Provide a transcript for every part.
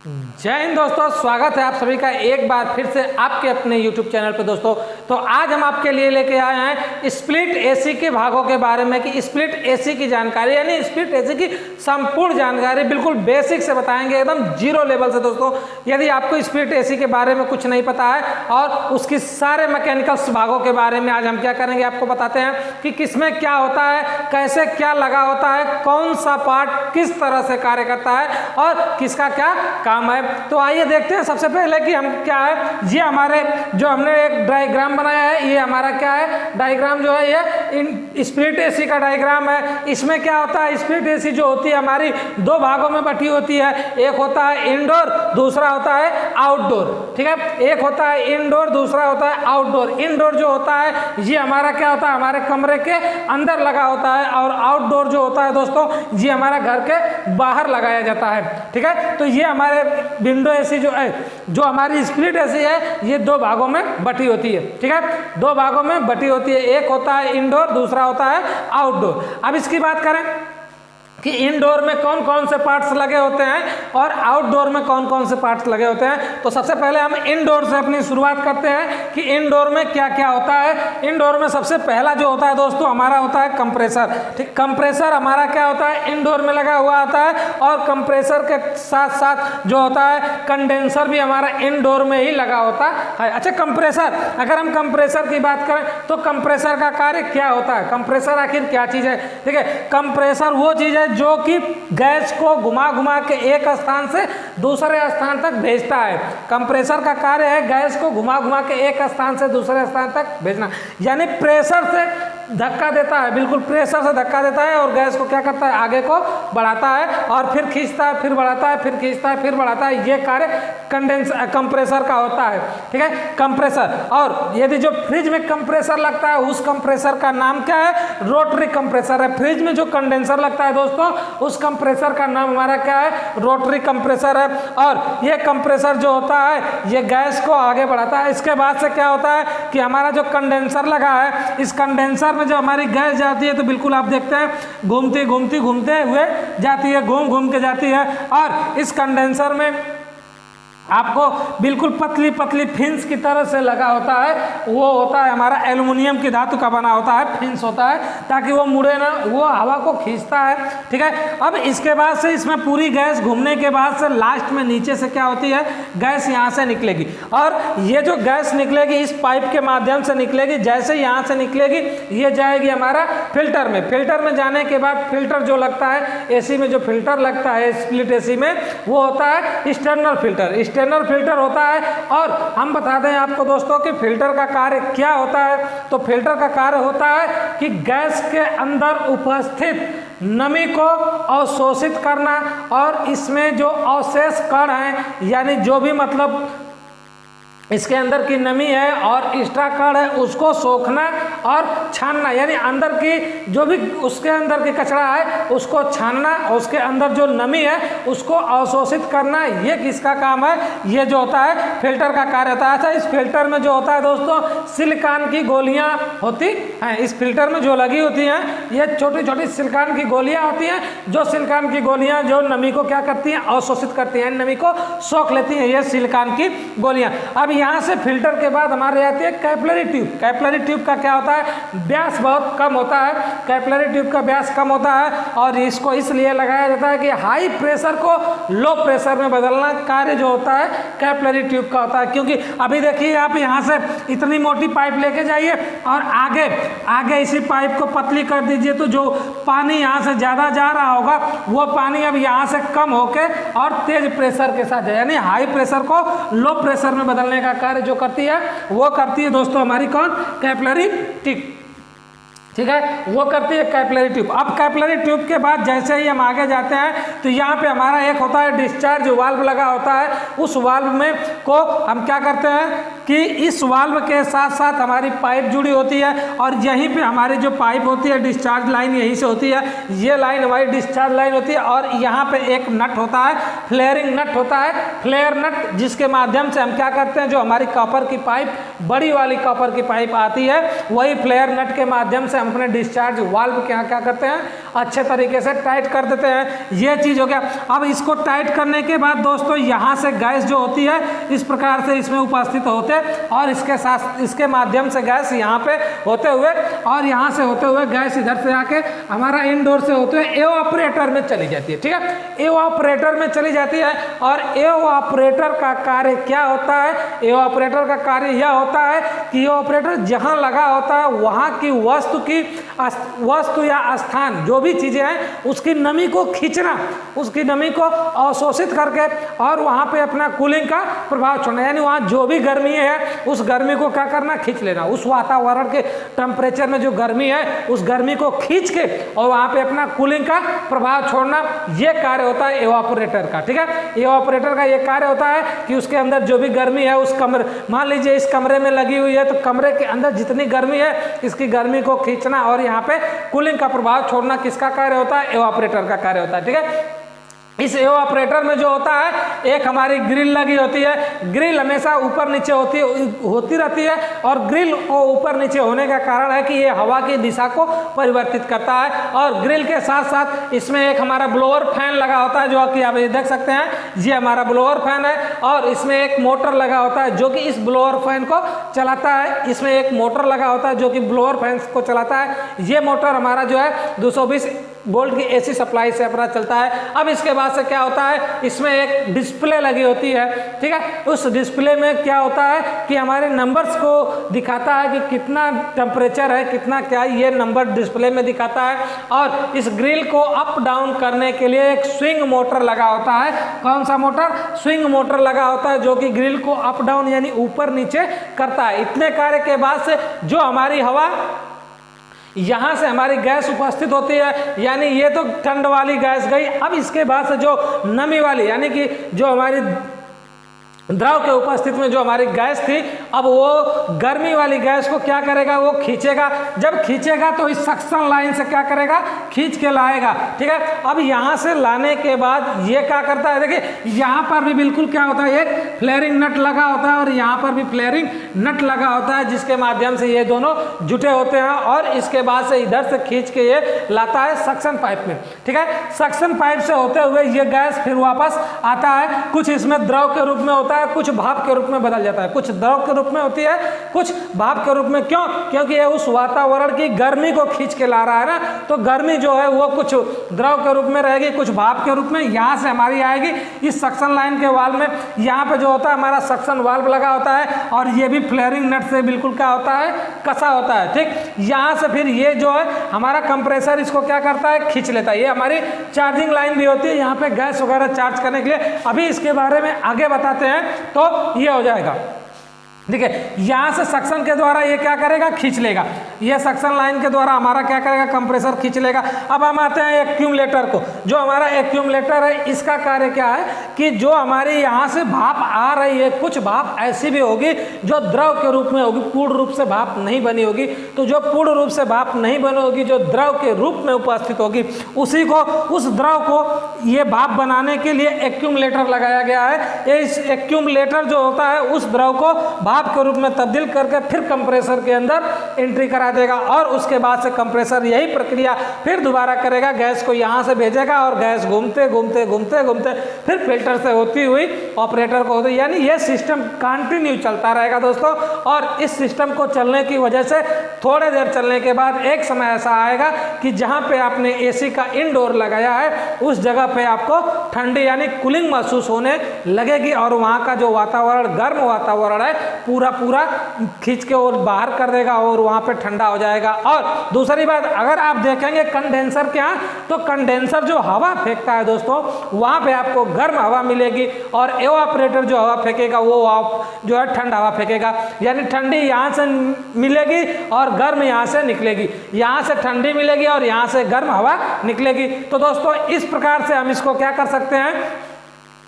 जय हिंद दोस्तों, स्वागत है आप सभी का एक बार फिर से आपके अपने YouTube चैनल पर। दोस्तों तो आज हम आपके लिए लेके आए हैं स्प्लिट एसी के भागों के बारे में कि स्प्लिट एसी की जानकारी यानी स्प्लिट एसी की संपूर्ण जानकारी बिल्कुल बेसिक से बताएंगे, एकदम जीरो लेवल से। दोस्तों यदि आपको स्प्लिट एसी के बारे में कुछ नहीं पता है और उसकी सारे मैकेनिकल्स भागों के बारे में आज हम क्या करेंगे, आपको बताते हैं कि किसमें क्या होता है, कैसे क्या लगा होता है, कौन सा पार्ट किस तरह से कार्य करता है और किसका क्या काम है। तो आइए देखते हैं सबसे पहले कि हम क्या है, ये हमारे जो हमने एक डायग्राम बनाया है, ये हमारा क्या है डायग्राम जो है ये स्प्लिट एसी का डायग्राम है। इसमें क्या होता है, स्प्लिट एसी जो होती है हमारी दो भागों में बटी होती है, एक होता है इंडोर, दूसरा होता है आउटडोर। ठीक है, एक होता है इंडोर, दूसरा होता है आउटडोर। इंडोर जो होता है ये हमारा क्या होता है, हमारे कमरे के अंदर लगा होता है, और आउटडोर जो होता है दोस्तों ये हमारा घर के बाहर लगाया जाता है। ठीक है, तो ये हमारे विंडो एसी जो है, जो हमारी स्प्लिट एसी है, ये दो भागों में बटी होती है। ठीक है, दो भागों में बटी होती है, एक होता है इंडोर, दूसरा होता है आउटडोर। अब इसकी बात करें कि इंडोर में कौन कौन से पार्ट्स लगे होते हैं और आउटडोर में कौन कौन से पार्ट्स लगे होते हैं। तो सबसे पहले हम इंडोर से अपनी शुरुआत करते हैं कि इंडोर में क्या क्या होता है। इंडोर में सबसे पहला जो होता है दोस्तों हमारा होता है कंप्रेसर। ठीक, कंप्रेसर हमारा क्या होता है, इंडोर में लगा हुआ आता है, और कंप्रेसर के साथ साथ जो होता है कंडेंसर भी हमारा इंडोर में ही लगा होता है। अच्छा, कंप्रेसर, अगर हम कंप्रेसर की बात करें तो कंप्रेसर का कार्य क्या होता है, कंप्रेसर आखिर क्या चीज़ है। ठीक है, कंप्रेसर वो चीज़ है जो कि गैस को घुमा घुमा के एक स्थान से दूसरे स्थान तक भेजता है। कंप्रेसर का कार्य है गैस को घुमा घुमा के एक स्थान से दूसरे स्थान तक भेजना, यानी प्रेशर से धक्का देता है, बिल्कुल प्रेशर से धक्का देता है और गैस को क्या करता है, आगे को बढ़ाता है और फिर खींचता है, फिर बढ़ाता है, फिर खींचता है, फिर बढ़ाता है। ये कार्य कंप्रेसर का होता है। ठीक है, कंप्रेसर। और यदि जो फ्रिज में कंप्रेसर लगता है उस कंप्रेसर का नाम क्या है, रोटरी कंप्रेसर है। फ्रिज में जो कंडेंसर लगता है दोस्तों उस कंप्रेसर का नाम हमारा क्या है, रोटरी कंप्रेसर है। और ये कंप्रेसर जो होता है ये गैस को आगे बढ़ाता है। इसके बाद से क्या होता है कि हमारा जो कंडेंसर लगा है, इस कंडेंसर में जो हमारी गैस जाती है तो बिल्कुल आप देखते हैं घूमती घूमती घूमते हुए जाती है, घूम घूम के जाती है। और इस कंडेंसर में आपको बिल्कुल पतली पतली फिंस की तरह से लगा होता है, वो होता है हमारा एल्युमिनियम की धातु का बना होता है, फिंस होता है ताकि वो मुड़े ना, वो हवा को खींचता है। ठीक है, अब इसके बाद से इसमें पूरी गैस घूमने के बाद से लास्ट में नीचे से क्या होती है, गैस यहाँ से निकलेगी, और ये जो गैस निकलेगी इस पाइप के माध्यम से निकलेगी। जैसे यहाँ से निकलेगी ये जाएगी हमारा फिल्टर में। फिल्टर में जाने के बाद फिल्टर जो लगता है एसी में, जो फिल्टर लगता है स्प्लिट एसी में, वो होता है एक्सटर्नल फिल्टर। एक्सटर्नल फिल्टर होता है। और हम बता दें आपको दोस्तों कि फिल्टर का कार्य क्या होता है, तो फिल्टर का कार्य होता है कि गैस के अंदर उपस्थित नमी को अवशोषित करना और इसमें जो अवशेष कण हैं, यानी जो भी मतलब इसके अंदर की नमी है और एक्स्ट्रा कण है उसको सोखना और छानना, यानी अंदर की जो भी उसके अंदर की कचरा है उसको छानना और उसके अंदर जो नमी है उसको अवशोषित करना। ये किसका काम है, ये जो होता है फिल्टर का कार्य होता है। अच्छा, इस फिल्टर में जो होता है दोस्तों सिलिकॉन की गोलियां होती हैं। इस फिल्टर में जो लगी होती हैं ये छोटी छोटी सिलिकॉन की गोलियां होती हैं, जो सिलिकॉन की गोलियां जो नमी को क्या करती हैं, अवशोषित करती हैं, नमी को सोख लेती हैं, ये सिलिकॉन की गोलियां। अब यहाँ से फिल्टर के बाद हमारे आती है कैपिलरी ट्यूब। कैपिलरी ट्यूब का क्या होता है, व्यास बहुत कम होता है। कैपिलरी ट्यूब का व्यास कम होता है और इसको इसलिए लगाया जाता है कि हाई प्रेशर को लो प्रेशर में बदलना कार्य जो होता है कैपिलरी ट्यूब का होता है। क्योंकि अभी देखिए आप यहाँ से इतनी मोटी पाइप लेके जाइए और आगे आगे इसी पाइप को पतली कर दीजिए, तो जो पानी यहाँ से ज़्यादा जा रहा होगा वो पानी अब यहाँ से कम होके और तेज प्रेशर के साथ, यानी हाई प्रेशर को लो प्रेशर में बदलने का कार्य जो करती है वो करती है दोस्तों हमारी कौन, कैपिलरी ट्यूब। ठीक है, वो करती है कैपिलरी ट्यूब। अब कैपिलरी ट्यूब के बाद जैसे ही हम आगे जाते हैं तो यहाँ पे हमारा एक होता है डिस्चार्ज वाल्व लगा होता है। उस वाल्व में को हम क्या करते हैं कि इस वाल्व के साथ साथ हमारी पाइप जुड़ी होती है और यहीं पे हमारी जो पाइप होती है डिस्चार्ज लाइन यहीं से होती है। ये लाइन हमारी डिस्चार्ज लाइन होती है और यहाँ पे एक नट होता है फ्लेयरिंग नट होता है, फ्लेयर नट, जिसके माध्यम से हम क्या करते हैं, जो हमारी कॉपर की पाइप, बड़ी वाली कॉपर की पाइप आती है, वही फ्लेयर नट के माध्यम से हम अपने डिस्चार्ज वाल्व के यहाँ क्या करते हैं, अच्छे तरीके से टाइट कर देते हैं। ये चीज़ हो गया। अब इसको टाइट करने के बाद दोस्तों यहाँ से गैस जो होती है इस प्रकार से इसमें उपस्थित होते हैं और इसके साथ इसके माध्यम से गैस यहाँ पे होते हुए और यहाँ से होते हुए गैस इधर से आके हमारा इनडोर से होते हुए एवापोरेटर में चली जाती है। ठीक है, एवापोरेटर में चली जाती है और एवापोरेटर का कार्य क्या होता है, एवापोरेटर का कार्य यह होता है कि एवापोरेटर जहाँ लगा होता है वहाँ की वस्तु या स्थान जो भी चीज़ें हैं उसकी नमी को खींचना, उसकी नमी को अवशोषित करके और वहाँ पे अपना कूलिंग का प्रभाव छोड़ना, यानी वहाँ जो भी गर्मी है उस गर्मी को क्या करना, खींच लेना। उस वातावरण के टेम्परेचर में जो गर्मी है उस गर्मी को खींच के और वहाँ पे अपना कूलिंग का प्रभाव छोड़ना, ये कार्य होता है एवापोरेटर का। ठीक है, एवापोरेटर का ये कार्य होता है कि उसके अंदर जो भी गर्मी है उस कमरे, मान लीजिए इस कमरे में लगी हुई है तो कमरे के अंदर जितनी गर्मी है इसकी गर्मी को खींचना और यहाँ पे कूलिंग का प्रभाव छोड़ना किसका कार्य होता है, एवापोरेटर का कार्य होता है। ठीक है, इस एवापोरेटर में जो होता है एक हमारी ग्रिल लगी होती है, ग्रिल हमेशा ऊपर नीचे होती रहती है और ग्रिल को ऊपर नीचे होने का कारण है कि ये हवा की दिशा को परिवर्तित करता है। और ग्रिल के साथ साथ इसमें एक हमारा ब्लोअर फैन लगा होता है जो कि आप ये देख सकते हैं, ये हमारा ब्लोअर फैन है और इसमें एक मोटर लगा होता है जो कि इस ब्लोअर फैन को चलाता है। इसमें एक मोटर लगा होता है जो कि ब्लोअर फैन को चलाता है। ये मोटर हमारा जो है 220 वोल्ट की एसी सप्लाई से अपना चलता है। अब इसके बाद से क्या होता है, इसमें एक डिस्प्ले लगी होती है। ठीक है, उस डिस्प्ले में क्या होता है कि हमारे नंबर्स को दिखाता है कि कितना टेम्परेचर है, कितना क्या, ये नंबर डिस्प्ले में दिखाता है। और इस ग्रिल को अप डाउन करने के लिए एक स्विंग मोटर लगा होता है। कौन सा मोटर, स्विंग मोटर लगा होता है जो कि ग्रिल को अप डाउन यानी ऊपर नीचे करता है। इतने कार्य के बाद से जो हमारी हवा यहाँ से हमारी गैस उपस्थित होती है, यानी ये तो ठंड वाली गैस गई। अब इसके बाद से जो नमी वाली यानी कि जो हमारी द्रव के उपस्थिति में जो हमारी गैस थी, अब वो गर्मी वाली गैस को क्या करेगा, वो खींचेगा। जब खींचेगा तो इस सक्शन लाइन से क्या करेगा, खींच के लाएगा। ठीक है, अब यहाँ से लाने के बाद ये क्या करता है, देखिए यहाँ पर भी बिल्कुल क्या होता है, एक फ्लेयरिंग नट लगा होता है और यहाँ पर भी फ्लेयरिंग नट लगा होता है जिसके माध्यम से ये दोनों जुटे होते हैं और इसके बाद से इधर से खींच के ये लाता है सक्शन पाइप में। ठीक है, सक्शन पाइप से होते हुए ये गैस फिर वापस आता है। कुछ इसमें द्रव के रूप में होता है, कुछ भाप के रूप में बदल जाता है, कुछ द्रव के रूप में होती है, कुछ भाप के रूप में। क्यों, क्योंकि ये उस वातावरण की गर्मी को खींच के ला रहा है ना, तो गर्मी जो है वो कुछ द्रव के रूप में रहेगी, कुछ भाप के रूप में यहाँ से हमारी आएगी इस सक्शन लाइन के वाल्व में। यहाँ पे जो होता है हमारा सक्शन वाल्व लगा होता है और ये भी फ्लेयरिंग नट से बिल्कुल क्या होता है, कसा होता है। ठीक, यहाँ से फिर ये जो है हमारा कंप्रेसर इसको क्या करता है, खींच लेता है। ये हमारी चार्जिंग लाइन भी होती है यहाँ पे गैस वगैरह चार्ज करने के लिए। अभी इसके बारे में आगे बताते हैं तो ये हो जाएगा। ठीक है, यहाँ से सक्शन के द्वारा ये क्या करेगा, खींच लेगा। ये सक्शन लाइन के द्वारा हमारा क्या करेगा, कंप्रेसर खींच लेगा। अब हम आते हैं एक्यूमुलेटर को। जो हमारा एक्यूमुलेटर है इसका कार्य क्या है कि जो हमारी यहाँ से भाप आ रही है, कुछ भाप ऐसी भी होगी जो द्रव के रूप में होगी, पूर्ण रूप से भाप नहीं बनी होगी। तो जो पूर्ण रूप से भाप नहीं बनी होगी, जो द्रव के रूप में उपस्थित होगी, उसी को, उस द्रव को ये भाप बनाने के लिए एक्यूमुलेटर लगाया गया है। इस एक्यूमुलेटर जो होता है उस द्रव को भाप के रूप में तब्दील करके फिर कंप्रेसर के अंदर एंट्री करा देगा और उसके बाद से कंप्रेसर यही प्रक्रिया फिर दोबारा करेगा, गैस को यहाँ से भेजेगा और गैस घूमते घूमते घूमते घूमते फिर फिल्टर से होती हुई ऑपरेटर को होती, यानी ये सिस्टम कंटिन्यू चलता रहेगा दोस्तों। और इस सिस्टम को चलने की वजह से थोड़े देर चलने के बाद एक समय ऐसा आएगा कि जहाँ पे आपने एसी का इनडोर लगाया है उस जगह पे आपको ठंडी यानी कूलिंग महसूस होने लगेगी और वहाँ का जो वातावरण, गर्म वातावरण है, पूरा खींच के और बाहर कर देगा और वहाँ पे ठंडा हो जाएगा। और दूसरी बात, अगर आप देखेंगे कंडेंसर के यहाँ, तो कंडेंसर जो हवा फेंकता है दोस्तों, वहाँ पे आपको गर्म हवा मिलेगी और एवापोरेटर जो हवा फेंकेगा वो जो है ठंडा हवा फेंकेगा, यानी ठंडी यहाँ से मिलेगी और गर्म यहाँ से निकलेगी, यहाँ से ठंडी मिलेगी और यहाँ से गर्म हवा निकलेगी। तो दोस्तों इस प्रकार से हम इसको क्या कर सकते हैं,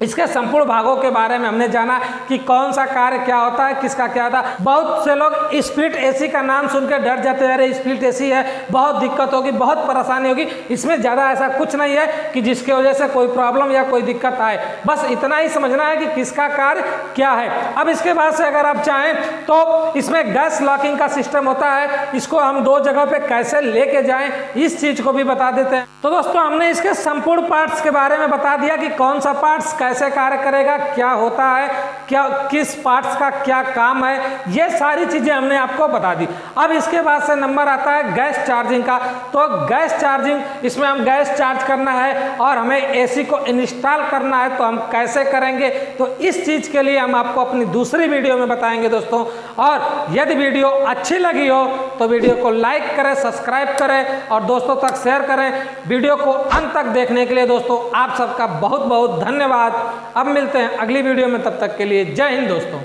इसके संपूर्ण भागों के बारे में हमने जाना कि कौन सा कार्य क्या होता है, किसका क्या होता है। बहुत से लोग स्प्लिट एसी का नाम सुनकर डर जाते हैं, अरे स्प्लिट एसी है, बहुत दिक्कत होगी, बहुत परेशानी होगी। इसमें ज़्यादा ऐसा कुछ नहीं है कि जिसकी वजह से कोई प्रॉब्लम या कोई दिक्कत आए, बस इतना ही समझना है कि किसका कार्य क्या है। अब इसके बाद से अगर आप चाहें तो इसमें गैस लॉकिंग का सिस्टम होता है, इसको हम 2 जगह पे कैसे लेके जाएं इस चीज़ को भी बता देते हैं। तो दोस्तों हमने इसके संपूर्ण पार्ट्स के बारे में बता दिया कि कौन सा पार्ट्स कैसे कार्य करेगा, क्या होता है, क्या किस पार्ट्स का क्या काम है, ये सारी चीजें हमने आपको बता दी। अब इसके बाद से नंबर आता है गैस चार्जिंग का। तो गैस चार्जिंग, इसमें हम गैस चार्ज करना है और हमें एसी को इंस्टॉल करना है, तो हम कैसे करेंगे, तो इस चीज के लिए हम आपको अपनी दूसरी वीडियो में बताएंगे दोस्तों। और यदि वीडियो अच्छी लगी हो तो वीडियो को लाइक करें, सब्सक्राइब करें और दोस्तों तक शेयर करें। वीडियो को अंत तक देखने के लिए दोस्तों आप सबका बहुत बहुत धन्यवाद। अब मिलते हैं अगली वीडियो में, तब तक के लिए जय हिंद दोस्तों।